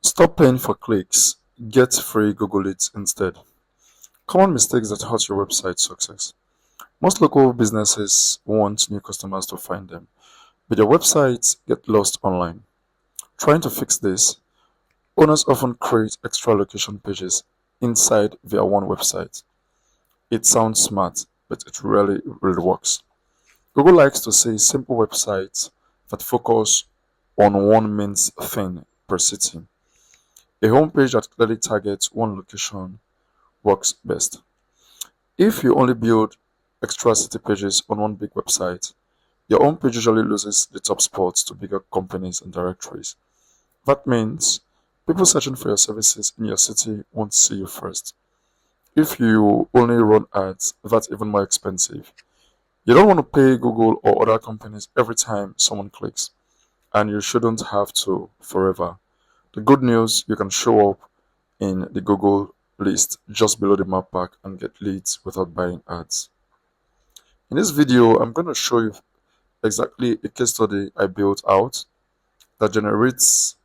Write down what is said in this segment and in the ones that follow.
Stop paying for clicks. Get free Google Leads instead. Common mistakes that hurt your website success. Most local businesses want new customers to find them, but their websites get lost online. Trying to fix this, owners often create extra location pages inside their one website. It sounds smart, but it really works. Google likes to say simple websites that focus on one main thing per city. A homepage that clearly targets one location works best. If you only build extra city pages on one big website, your homepage usually loses the top spots to bigger companies and directories. That means people searching for your services in your city won't see you first. If you only run ads, that's even more expensive. You don't want to pay Google or other companies every time someone clicks, and you shouldn't have to forever. The good news, you can show up in the Google list just below the map pack and get leads without buying ads. In this video, I'm going to show you exactly a case study I built out that generates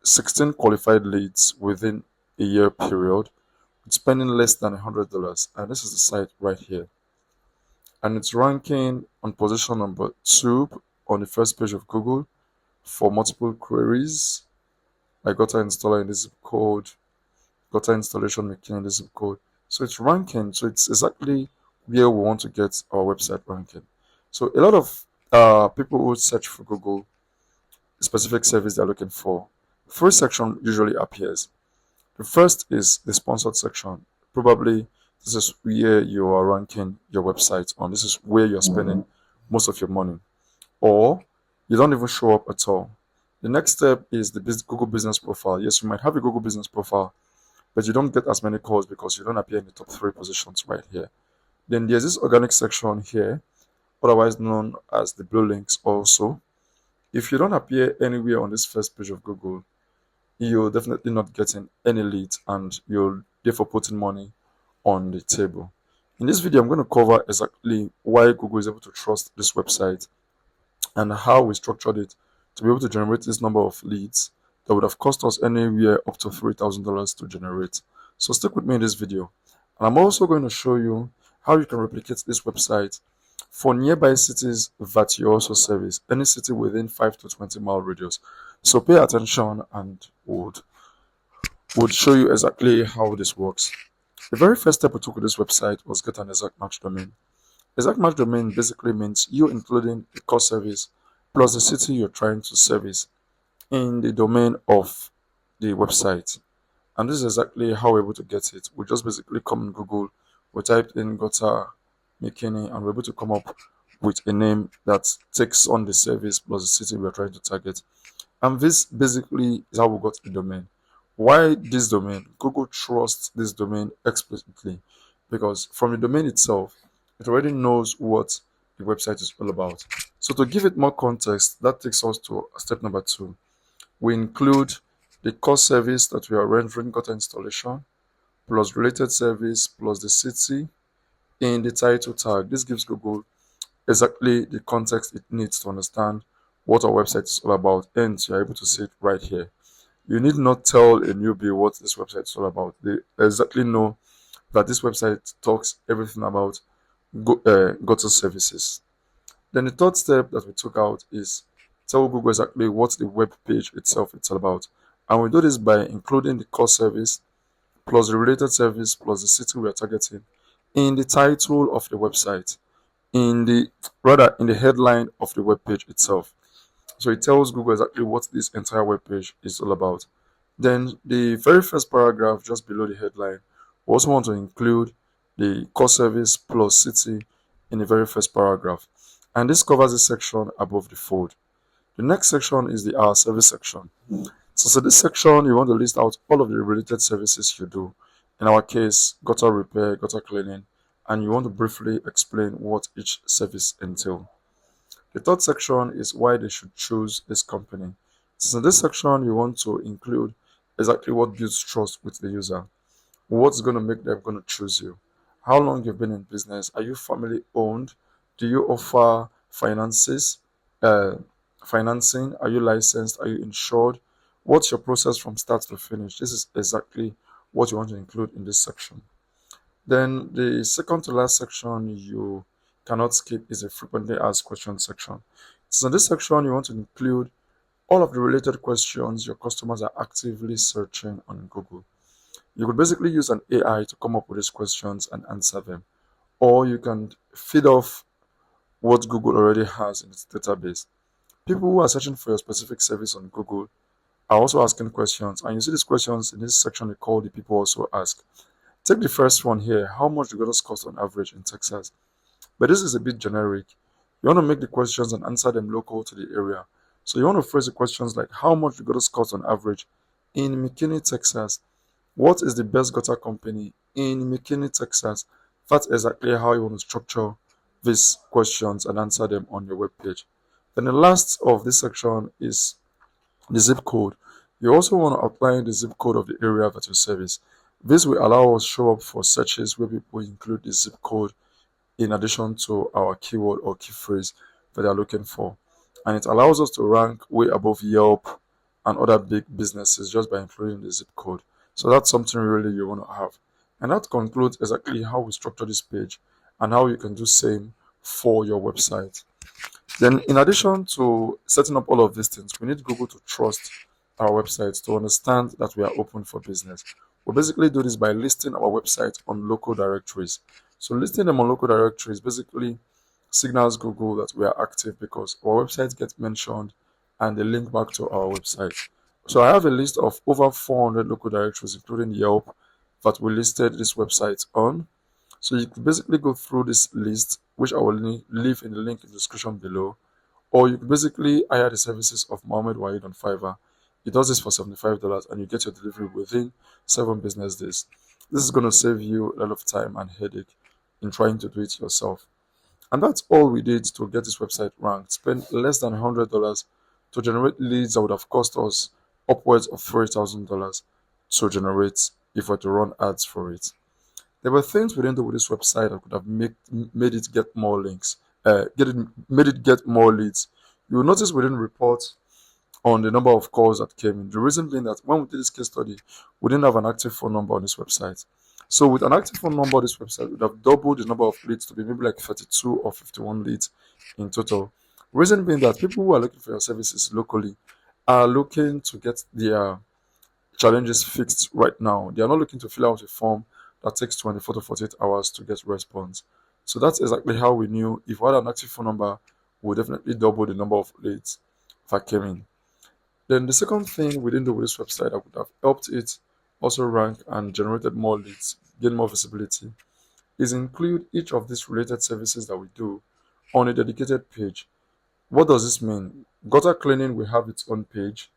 16 qualified leads within a year period with spending less than $100. And this is the site right here. And it's ranking on position number 2 on the first page of Google for multiple queries. I got an installer in this zip code, got an installation making in this zip code. So it's ranking. So it's exactly where we want to get our website ranking. So a lot of people who search for Google specific service they're looking for. First section usually appears. The first is the sponsored section. Probably this is where you are ranking your website on. This is where you're spending most of your money. Or you don't even show up at all. The next step is the Google Business Profile. Yes, you might have a Google Business Profile, but you don't get as many calls because you don't appear in the top 3 positions right here. Then there's this organic section here, otherwise known as the blue links also. If you don't appear anywhere on this first page of Google, you're definitely not getting any leads and you're therefore putting money on the table. In this video, I'm going to cover exactly why Google is able to trust this website and how we structured it to be able to generate this number of leads that would have cost us anywhere up to $3,000 to generate. So stick with me in this video. And I'm also going to show you how you can replicate this website for nearby cities that you also service, any city within 5 to 20 mile radius. So pay attention and would show you exactly how this works. The very first step we took with this website was get an exact match domain. Exact match domain basically means you including the core service plus the city you're trying to service in the domain of the website. And this is exactly how we're able to get it. We just basically come in Google, we type in Gota McKinney, and we're able to come up with a name that takes on the service plus the city we're trying to target. And this basically is how we got the domain. Why this domain? Google trusts this domain explicitly because from the domain itself, it already knows what the website is all about. So to give it more context, that takes us to step number 2. We include the core service that we are rendering Gota installation plus related service plus the city in the title tag. This gives Google exactly the context it needs to understand what our website is all about, and you're able to see it right here. You need not tell a newbie what this website is all about. They exactly know that this website talks everything about Gota services. Then the third step that we took out is tell Google exactly what the web page itself is all about. And we do this by including the core service plus the related service plus the city we are targeting in the title of the website, in the headline of the web page itself. So it tells Google exactly what this entire web page is all about. Then the very first paragraph just below the headline, we also want to include the core service plus city in the very first paragraph. And this covers the section above the fold. The next section is the Our Service section. So this section, you want to list out all of the related services you do. In our case, gutter repair, gutter cleaning, and you want to briefly explain what each service entails. The third section is why they should choose this company. So in this section, you want to include exactly what builds trust with the user. What's going to make them going to choose you? How long you've been in business? Are you family owned? Do you offer finances? Financing? Are you licensed? Are you insured? What's your process from start to finish? This is exactly what you want to include in this section. Then the second to last section you cannot skip is a frequently asked questions section. So in this section, you want to include all of the related questions your customers are actively searching on Google. You could basically use an AI to come up with these questions and answer them, or you can feed off what Google already has in its database. People who are searching for your specific service on Google are also asking questions, and you see these questions in this section we call the people also ask. Take the first one here. How much do gutters cost on average in Texas? But this is a bit generic. You want to make the questions and answer them local to the area. So you want to phrase the questions like how much do gutters cost on average in McKinney, Texas? What is the best gutter company in McKinney, Texas? That's exactly how you want to structure these questions and answer them on your webpage. Then the last of this section is the zip code. You also want to apply the zip code of the area that you service. This will allow us show up for searches where people include the zip code in addition to our keyword or key phrase that they're looking for. And it allows us to rank way above Yelp and other big businesses just by including the zip code. So that's something really you want to have. And that concludes exactly how we structure this page and how you can do same for your website. Then in addition to setting up all of these things, we need Google to trust our websites to understand that we are open for business. We basically do this by listing our website on local directories. So listing them on local directories basically signals Google that we are active because our website gets mentioned and they link back to our website. So I have a list of over 400 local directories, including Yelp, that we listed this website on. So you could basically go through this list, which I will leave in the link in the description below, or you could basically hire the services of Mohammed Waheed on Fiverr. He does this for $75 and you get your delivery within 7 business days. This is going to save you a lot of time and headache in trying to do it yourself. And that's all we did to get this website ranked. Spend less than $100 to generate leads that would have cost us upwards of $3,000 to generate if we were to run ads for it. There were things we didn't do with this website that could have made it get more links, made it get more leads. You will notice we didn't report on the number of calls that came in. The reason being that when we did this case study, we didn't have an active phone number on this website. So with an active phone number on this website, we would have doubled the number of leads to be maybe like 32 or 51 leads in total. Reason being that people who are looking for your services locally are looking to get their challenges fixed right now. They are not looking to fill out a form that takes 24 to 48 hours to get response. So that's exactly how we knew if we had an active phone number, we would definitely double the number of leads that came in. Then the second thing we didn't do with this website that would have helped it also rank and generated more leads, gain more visibility, is include each of these related services that we do on a dedicated page. What does this mean? Gutter cleaning will have its own page.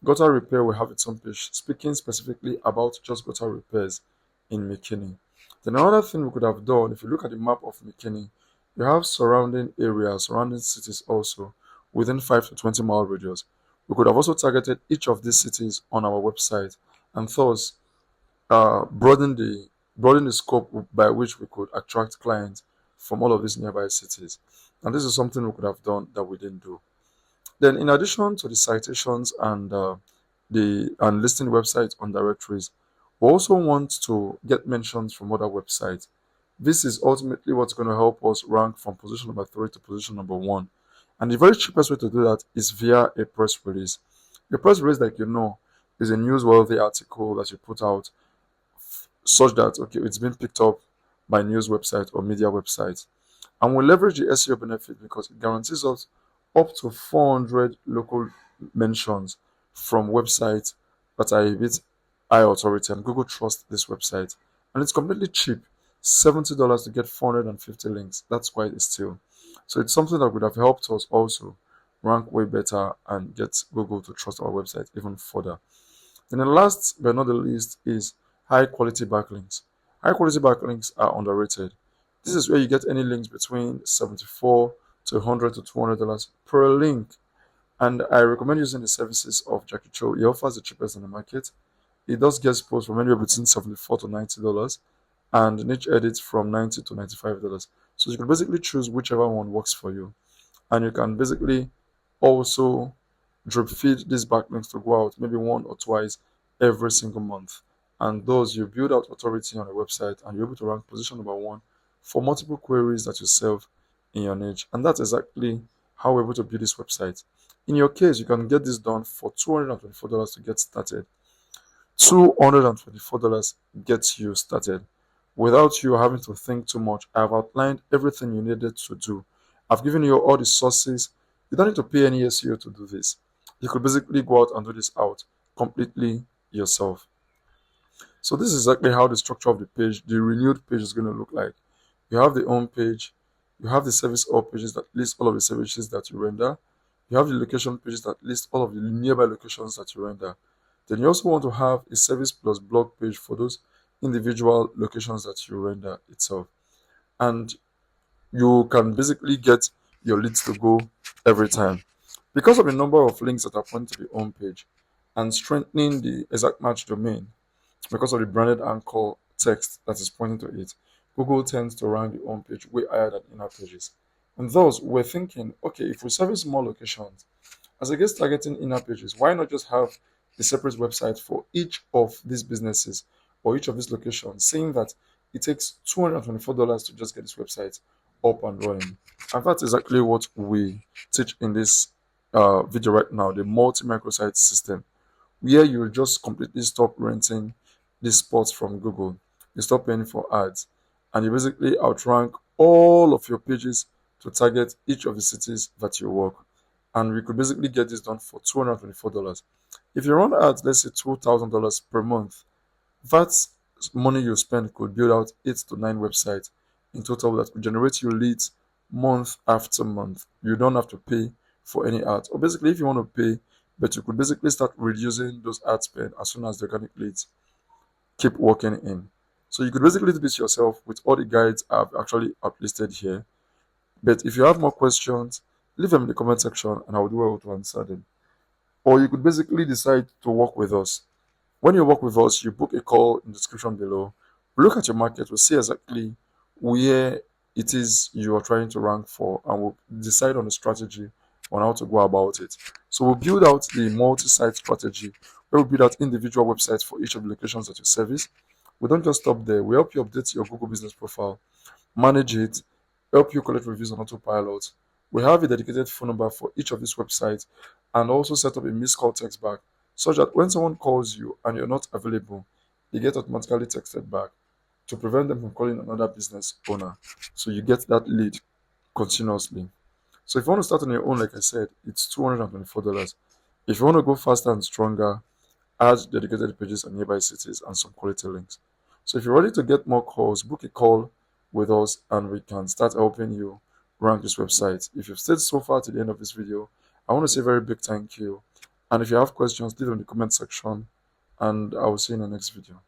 Gutter repair will have its own page, speaking specifically about just gutter repairs in McKinney. Then another thing we could have done, if you look at the map of McKinney, you have surrounding areas, surrounding cities also within 5 to 20-mile radius. We could have also targeted each of these cities on our website and thus broaden the scope by which we could attract clients from all of these nearby cities. And this is something we could have done that we didn't do. Then, in addition to the citations and listing websites on directories, we also want to get mentions from other websites. This is ultimately what's going to help us rank from position number 3 to position number 1. And the very cheapest way to do that is via a press release. A press release, like you know, is a newsworthy article that you put out such that okay, it's been picked up by news website or media websites. And we leverage the SEO benefit because it guarantees us up to 400 local mentions from websites that are a bit high authority and Google trusts this website. And it's completely cheap. $70 to get 450 links. That's quite a steal. So it's something that would have helped us also rank way better and get Google to trust our website even further. And the last but not the least is high quality backlinks. High quality backlinks are underrated. This is where you get any links between 74 to 100 to $200 per link. And I recommend using the services of Jackie Cho. He offers the cheapest in the market. He does guest posts from anywhere between 74 to $90 and niche edits from $90 to $95. So you can basically choose whichever one works for you. And you can basically also drip feed these backlinks to go out maybe one or twice every single month. And thus you build out authority on a website and you're able to rank position number one for multiple queries that you serve in your niche. And that's exactly how we're able to build this website. In your case, you can get this done for $224 to get started. $224 gets you started without you having to think too much. I've outlined everything you needed to do. I've given you all the sources. You don't need to pay any SEO to do this. You could basically go out and do this out completely yourself. So this is exactly how the structure of the page, the renewed page, is going to look like. You have the home page, you have the service all pages that list all of the services that you render. You have the location pages that list all of the nearby locations that you render. Then you also want to have a service plus blog page for those individual locations that you render itself. And you can basically get your leads to go every time. Because of the number of links that are pointing to the home page and strengthening the exact match domain, because of the branded anchor text that is pointing to it, Google tends to rank the home page way higher than inner pages. And thus, we're thinking, okay, if we service more locations, as against targeting inner pages, why not just have a separate website for each of these businesses or each of these locations, saying that it takes $224 to just get this website up and running. And that's exactly what we teach in this video right now, the multi-microsite system, where you just completely stop renting these spots from Google. You stop paying for ads and you basically outrank all of your pages to target each of the cities that you work. And we could basically get this done for $224. If you run ads, let's say $2,000 per month, that's money you spend could build out 8 to 9 websites in total that could generate you leads month after month. You don't have to pay for any ads. Or basically, if you want to pay, but you could basically start reducing those ad spend as soon as the organic leads keep working in. So you could basically do this yourself with all the guides I've actually uplisted here. But if you have more questions, leave them in the comment section and I will do well to answer them. Or you could basically decide to work with us. When you work with us, you book a call in the description below. We look at your market, we'll see exactly where it is you are trying to rank for, and we'll decide on a strategy on how to go about it. So we'll build out the multi-site strategy where we build out individual websites for each of the locations that you service. We don't just stop there. We help you update your Google business profile, manage it, help you collect reviews on autopilot. We have a dedicated phone number for each of these websites and also set up a missed call text back such that when someone calls you and you're not available, you get automatically texted back to prevent them from calling another business owner. So you get that lead continuously. So if you want to start on your own, like I said, it's $224. If you want to go faster and stronger, add dedicated pages and nearby cities and some quality links. So if you're ready to get more calls, book a call with us and we can start helping you rank this website. If you've stayed so far to the end of this video, I want to say a very big thank you. And if you have questions, leave them in the comment section and I will see you in the next video.